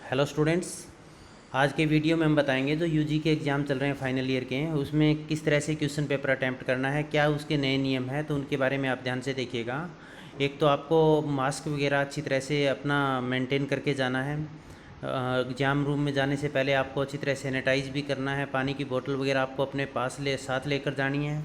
Hello students. आज के video में हम बताएंगे जो यूजी के एग्ज़ाम चल रहे हैं फाइनल ईयर के हैं उसमें किस तरह से क्वेश्चन पेपर अटैम्प्ट करना है, क्या उसके नए नियम हैं, तो उनके बारे में आप ध्यान से देखिएगा। एक तो आपको मास्क वगैरह अच्छी तरह से अपना मेंटेन करके जाना है। एग्ज़ाम रूम में जाने से पहले आपको अच्छी तरह सैनिटाइज भी करना है। पानी की बोतल वगैरह आपको अपने पास साथ लेकर जानी है।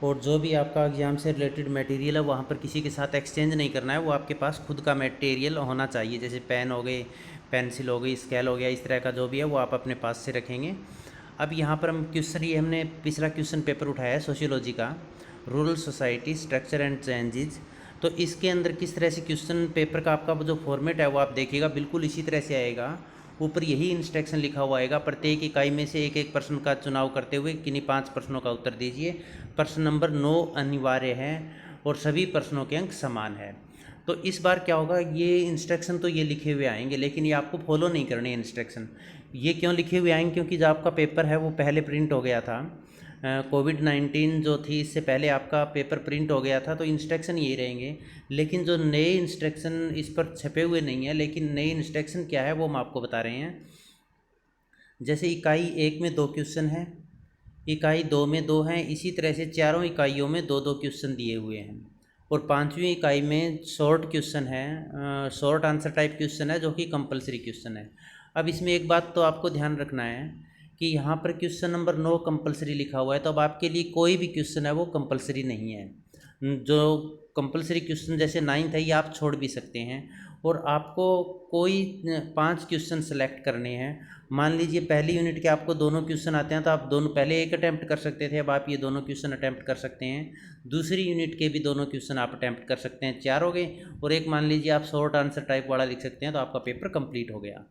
और जो भी आपका एग्ज़ाम से रिलेटेड मटेरियल है वहाँ पर किसी के साथ एक्सचेंज नहीं करना है, वो आपके पास खुद का मटेरियल होना चाहिए। जैसे पेन हो गए, पेंसिल हो गई, स्केल हो गया, इस तरह का जो भी है वो आप अपने पास से रखेंगे। अब यहाँ पर हम क्वेश्चन, ये हमने पिछला क्वेश्चन पेपर उठाया है सोशियोलॉजी का, rural society structure and changes. तो इसके अंदर किस तरह से क्वेश्चन पेपर का आपका जो फॉर्मेट है वो आप देखिएगा, बिल्कुल इसी तरह से आएगा। ऊपर यही इंस्ट्रक्शन लिखा हुआ आएगा, प्रत्येक इकाई में से एक एक प्रश्न का चुनाव करते हुए किन्हीं 5 प्रश्नों का उत्तर दीजिए। प्रश्न नंबर 9 अनिवार्य है और सभी प्रश्नों के अंक समान है। तो इस बार क्या होगा, ये इंस्ट्रक्शन तो ये लिखे हुए आएंगे लेकिन ये आपको फॉलो नहीं करने इंस्ट्रक्शन। ये क्यों लिखे हुए आएंगे, क्योंकि जो आपका पेपर है वो पहले प्रिंट हो गया था। कोविड-19 जो थी इससे पहले आपका पेपर प्रिंट हो गया था, तो इंस्ट्रक्शन यही रहेंगे। लेकिन जो नए इंस्ट्रक्शन इस पर छपे हुए नहीं है, लेकिन नए इंस्ट्रक्शन क्या है वो हम आपको बता रहे हैं। जैसे इकाई 1 में 2 क्वेश्चन हैं, इकाई 2 में 2 हैं, इसी तरह से चारों इकाइयों में 2-2 क्वेश्चन दिए हुए हैं। और 5वीं इकाई में शॉर्ट क्वेश्चन है, शॉर्ट आंसर टाइप क्वेश्चन है जो कि कंपलसरी क्वेश्चन है। अब इसमें एक बात तो आपको ध्यान रखना है कि यहाँ पर क्वेश्चन नंबर 9 कंपलसरी लिखा हुआ है, तो अब आपके लिए कोई भी क्वेश्चन है वो कंपलसरी नहीं है। जो कंपलसरी क्वेश्चन जैसे 9th है ये आप छोड़ भी सकते हैं। और आपको कोई 5 क्वेश्चन सेलेक्ट करने हैं। मान लीजिए पहली यूनिट के आपको दोनों क्वेश्चन आते हैं तो आप दोनों पहले एक अटैम्प्ट कर सकते थे, अब आप ये दोनों क्वेश्चन अटैम्प्ट कर सकते हैं। दूसरी यूनिट के भी दोनों क्वेश्चन आप अटैम्प्ट कर सकते हैं, 4 हो गए। और एक मान लीजिए आप शॉर्ट आंसर टाइप वाला लिख सकते हैं, तो आपका पेपर कंप्लीट हो गया।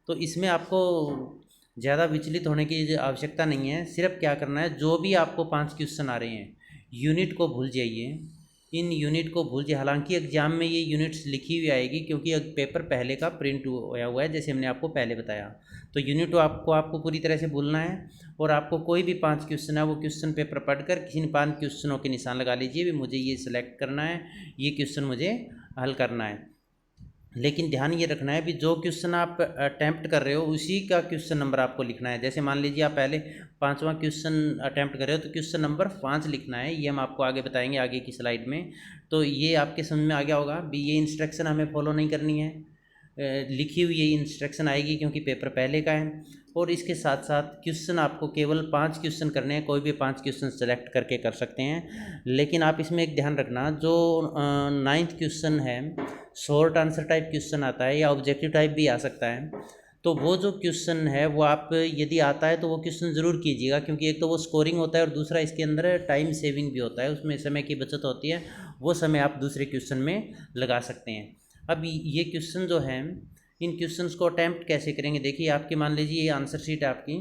तो इसमें आपको ज़्यादा विचलित होने की आवश्यकता नहीं है। सिर्फ क्या करना है, जो भी आपको 5 क्वेश्चन आ रहे हैं यूनिट को भूल जाइए, इन यूनिट को भूल जाइए। हालांकि एग्ज़ाम में ये यूनिट्स लिखी हुई आएगी क्योंकि पेपर पहले का प्रिंट हुआ हुआ है, जैसे हमने आपको पहले बताया। तो यूनिट आपको पूरी तरह से भूलना है। और आपको कोई भी 5 क्वेश्चन है वो क्वेश्चन पेपर पढ़कर किसी 5 क्वेश्चनों के निशान लगा लीजिए, भी मुझे ये सिलेक्ट करना है, ये क्वेश्चन मुझे हल करना है। लेकिन ध्यान ये रखना है भी जो क्वेश्चन आप अटैम्प्ट कर रहे हो उसी का क्वेश्चन नंबर आपको लिखना है। जैसे मान लीजिए आप पहले 5वां क्वेश्चन अटैम्प्ट कर रहे हो तो क्वेश्चन नंबर 5 लिखना है। ये हम आपको आगे बताएंगे आगे की स्लाइड में। तो ये आपके समझ में आ गया होगा भी ये इंस्ट्रक्शन हमें फॉलो नहीं करनी है। लिखी हुई ये इंस्ट्रक्शन आएगी क्योंकि पेपर पहले का है। और इसके साथ साथ क्वेश्चन आपको केवल 5 क्वेश्चन करने हैं, कोई भी 5 क्वेश्चन सेलेक्ट करके कर सकते हैं। लेकिन आप इसमें एक ध्यान रखना, जो 9th क्वेश्चन है शॉर्ट आंसर टाइप क्वेश्चन आता है या ऑब्जेक्टिव टाइप भी आ सकता है। तो वो जो क्वेश्चन है वो आप यदि आता है तो वो क्वेश्चन ज़रूर कीजिएगा, क्योंकि एक तो वो स्कोरिंग होता है और दूसरा इसके अंदर टाइम सेविंग भी होता है, उसमें समय की बचत होती है। वो समय आप दूसरे क्वेश्चन में लगा सकते हैं। अब ये क्वेश्चन जो हैं, इन क्वेश्चंस को अटैम्प्ट कैसे करेंगे, देखिए आपकी मान लीजिए ये आंसर शीट है आपकी।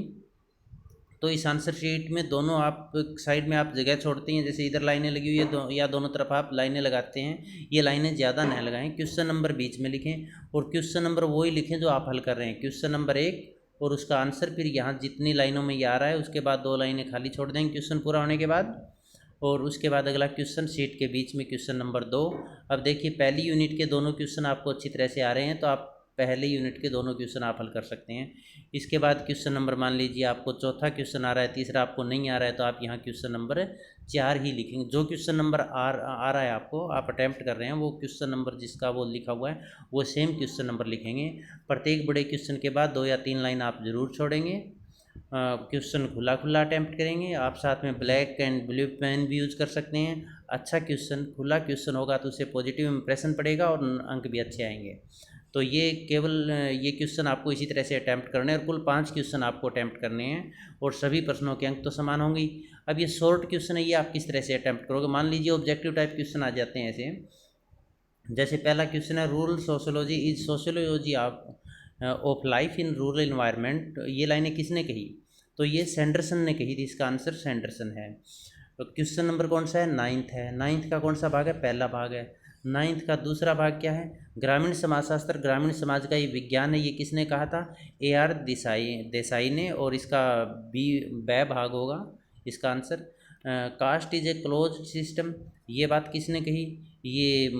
तो इस आंसर शीट में दोनों आप साइड में आप जगह छोड़ते हैं, जैसे इधर लाइनें लगी हुई है या दोनों तरफ आप लाइनें लगाते हैं। ये लाइनें ज़्यादा न लगाएं, क्वेश्चन नंबर बीच में लिखें और क्वेश्चन नंबर वही लिखें जो आप हल कर रहे हैं, क्वेश्चन नंबर 1 और उसका आंसर। फिर यहाँ जितनी लाइनों में ये आ रहा है उसके बाद 2 लाइनें खाली छोड़ देंगे क्वेश्चन पूरा होने के बाद। और उसके बाद अगला क्वेश्चन शीट के बीच में क्वेश्चन नंबर 2। अब देखिए पहली यूनिट के दोनों क्वेश्चन आपको अच्छी तरह से आ रहे हैं, तो आप पहले यूनिट के दोनों क्वेश्चन आप हल कर सकते हैं। इसके बाद क्वेश्चन नंबर मान लीजिए आपको चौथा क्वेश्चन आ रहा है, तीसरा आपको नहीं आ रहा है, तो आप यहाँ क्वेश्चन नंबर 4 ही लिखेंगे। जो क्वेश्चन नंबर आ रहा है आपको, आप अटैम्प्ट कर रहे हैं, वो क्वेश्चन नंबर जिसका वो लिखा हुआ है वो सेम क्वेश्चन नंबर लिखेंगे। प्रत्येक बड़े क्वेश्चन के बाद 2 या 3 लाइन आप ज़रूर छोड़ेंगे। क्वेश्चन खुला खुला अटैम्प्ट करेंगे। आप साथ में ब्लैक एंड ब्लू पेन भी यूज़ कर सकते हैं। अच्छा क्वेश्चन, खुला क्वेश्चन होगा तो उससे पॉजिटिव इंप्रेशन पड़ेगा और अंक भी अच्छे आएंगे। तो ये केवल ये क्वेश्चन आपको इसी तरह से अटैम्प्ट करने हैं और कुल 5 क्वेश्चन आपको अटैम्प्ट करने हैं और सभी प्रश्नों के अंक तो समान होंगे ही। अब ये शॉर्ट क्वेश्चन है, ये आप किस तरह से अटैम्प्ट करोगे। मान लीजिए ऑब्जेक्टिव टाइप क्वेश्चन आ जाते हैं ऐसे, जैसे पहला क्वेश्चन है rural sociology is sociology of life in rural environment. ये लाइनें किसने कही, तो ये सैंडरसन ने कही थी, इसका आंसर सैंडरसन है। तो क्वेश्चन नंबर कौन सा है, 9th है। 9th का कौन सा भाग है, पहला भाग है। 9th का दूसरा भाग क्या है, ग्रामीण समाजशास्त्र, ग्रामीण समाज का ये विज्ञान है, ये किसने कहा था, AR देसाई ने। और इसका बै भाग होगा इसका answer. Caste is a close system, ये बात किसने कही, ये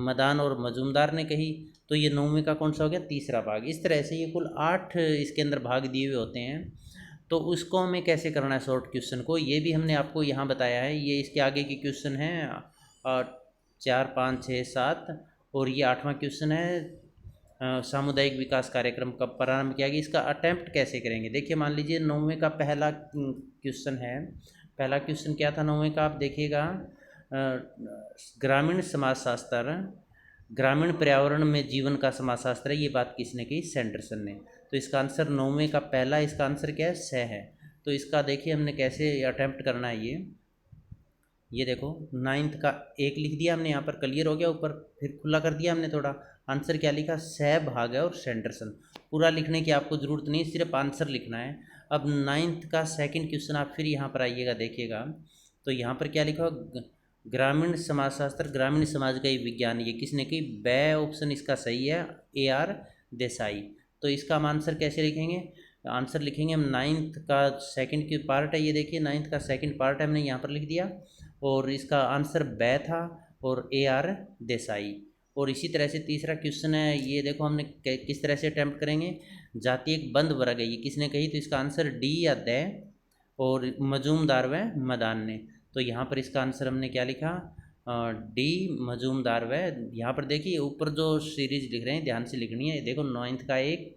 मदान और मजूमदार ने कही। तो ये 9वें का कौन सा हो गया, तीसरा भाग। इस तरह से ये कुल 8 इसके अंदर भाग दिए हुए होते हैं। तो उसको हमें कैसे करना है शॉर्ट क्वेश्चन को, ये भी हमने आपको यहाँ बताया है। ये इसके आगे के क्वेश्चन हैं 4, 5, 6, 7 और ये 8वां क्वेश्चन है सामुदायिक विकास कार्यक्रम कब प्रारंभ किया गया, इसका अटेम्प्ट कैसे करेंगे। देखिए मान लीजिए 9वें का पहला क्वेश्चन है। पहला क्वेश्चन क्या था 9वें का, आप देखिएगा ग्रामीण समाजशास्त्र, ग्रामीण पर्यावरण में जीवन का समाजशास्त्र है। ये बात किसने की, सैंडरसन ने। तो इसका आंसर 9वें का पहला, इसका आंसर क्या है, स है। तो इसका देखिए हमने कैसे अटेम्प्ट करना है। ये देखो 9th का 1 लिख दिया हमने, यहाँ पर क्लियर हो गया, ऊपर फिर खुला कर दिया हमने थोड़ा। आंसर क्या लिखा, सहभाग है और सैंडरसन। पूरा लिखने की आपको ज़रूरत नहीं, सिर्फ आंसर लिखना है। अब 9th का 2nd क्वेश्चन आप फिर यहाँ पर आइएगा, देखिएगा तो यहाँ पर क्या लिखा, ग्रामीण समाजशास्त्र, ग्रामीण समाज का ही विज्ञान, ये किसने की, बै ऑप्शन इसका सही है, AR देसाई। तो इसका हम आंसर कैसे लिखेंगे, आंसर लिखेंगे हम 9th का 2nd की पार्ट है, ये देखिए 9th का 2nd पार्ट है, हमने यहाँ पर लिख दिया और इसका आंसर बै था और AR देसाई। और इसी तरह से तीसरा क्वेश्चन है, ये देखो हमने किस तरह से अटैम्प्ट करेंगे, जाति एक बंद वर्ग है, ये किसने कही, तो इसका आंसर डी या दै और मजूमदार व मदान ने। तो यहाँ पर इसका आंसर हमने क्या लिखा, डी मजूमदार व। यहाँ पर देखिए ऊपर जो सीरीज लिख रहे हैं ध्यान से लिखनी है। देखो 9th का 1,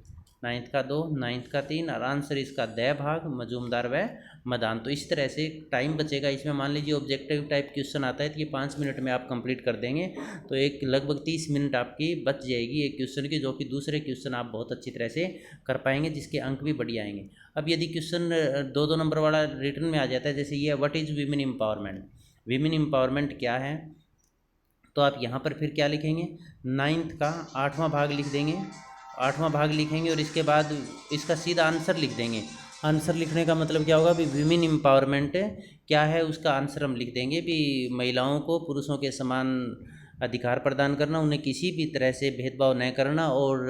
9th का 2, 9th का 3 और आंसर इसका दै भाग मजूमदार व मदान। तो इस तरह से टाइम बचेगा इसमें। मान लीजिए ऑब्जेक्टिव टाइप क्वेश्चन आता है तो ये 5 मिनट में आप कंप्लीट कर देंगे, तो एक लगभग 30 मिनट आपकी बच जाएगी एक क्वेश्चन की, जो कि दूसरे क्वेश्चन आप बहुत अच्छी तरह से कर पाएंगे, जिसके अंक भी बढ़िया आएंगे। अब यदि क्वेश्चन 2-2 नंबर वाला रिटर्न में आ जाता है, जैसे ये what is women empowerment, women empowerment क्या है, तो आप यहाँ पर फिर क्या लिखेंगे, 9th का 8वां भाग लिख देंगे, 8वां भाग लिखेंगे और इसके बाद इसका सीधा आंसर लिख देंगे। आंसर लिखने का मतलब क्या होगा, भी वीमेन एम्पावरमेंट क्या है उसका आंसर हम लिख देंगे, भी महिलाओं को पुरुषों के समान अधिकार प्रदान करना, उन्हें किसी भी तरह से भेदभाव न करना और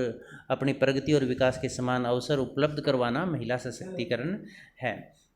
अपनी प्रगति और विकास के समान अवसर उपलब्ध करवाना महिला सशक्तिकरण है।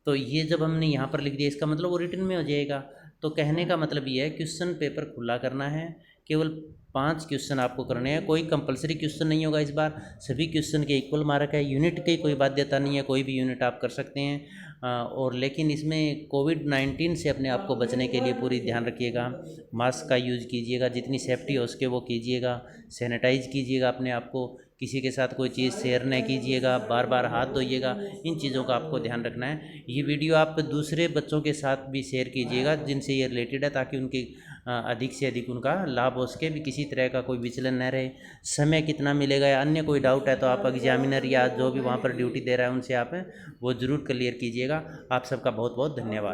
तो ये जब हमने यहाँ पर लिख दिया, इसका मतलब वो रिटर्न में हो जाएगा। तो कहने का मतलब ये है क्वेश्चन पेपर खुला करना है, केवल 5 क्वेश्चन आपको करने हैं, कोई कंपलसरी क्वेश्चन नहीं होगा इस बार, सभी क्वेश्चन के इक्वल मार्क है, यूनिट की कोई बाध्यता नहीं है, कोई भी यूनिट आप कर सकते हैं। और लेकिन इसमें कोविड-19 से अपने आप को बचने के लिए पूरी ध्यान रखिएगा, मास्क का यूज़ कीजिएगा, जितनी सेफ्टी हो उसके वो कीजिएगा, सैनिटाइज कीजिएगा अपने आप को, किसी के साथ कोई चीज़ शेयर न कीजिएगा, बार बार हाथ धोइएगा, इन चीज़ों का आपको ध्यान रखना है। ये वीडियो आप दूसरे बच्चों के साथ भी शेयर कीजिएगा जिनसे ये रिलेटेड है, ताकि उनके अधिक से अधिक उनका लाभ हो सके, भी किसी तरह का कोई विचलन न रहे। समय कितना मिलेगा या अन्य कोई डाउट है तो आप एग्जामिनर या जो भी वहाँ पर ड्यूटी दे रहा है उनसे आप वो ज़रूर क्लियर कीजिएगा। आप सबका बहुत बहुत धन्यवाद।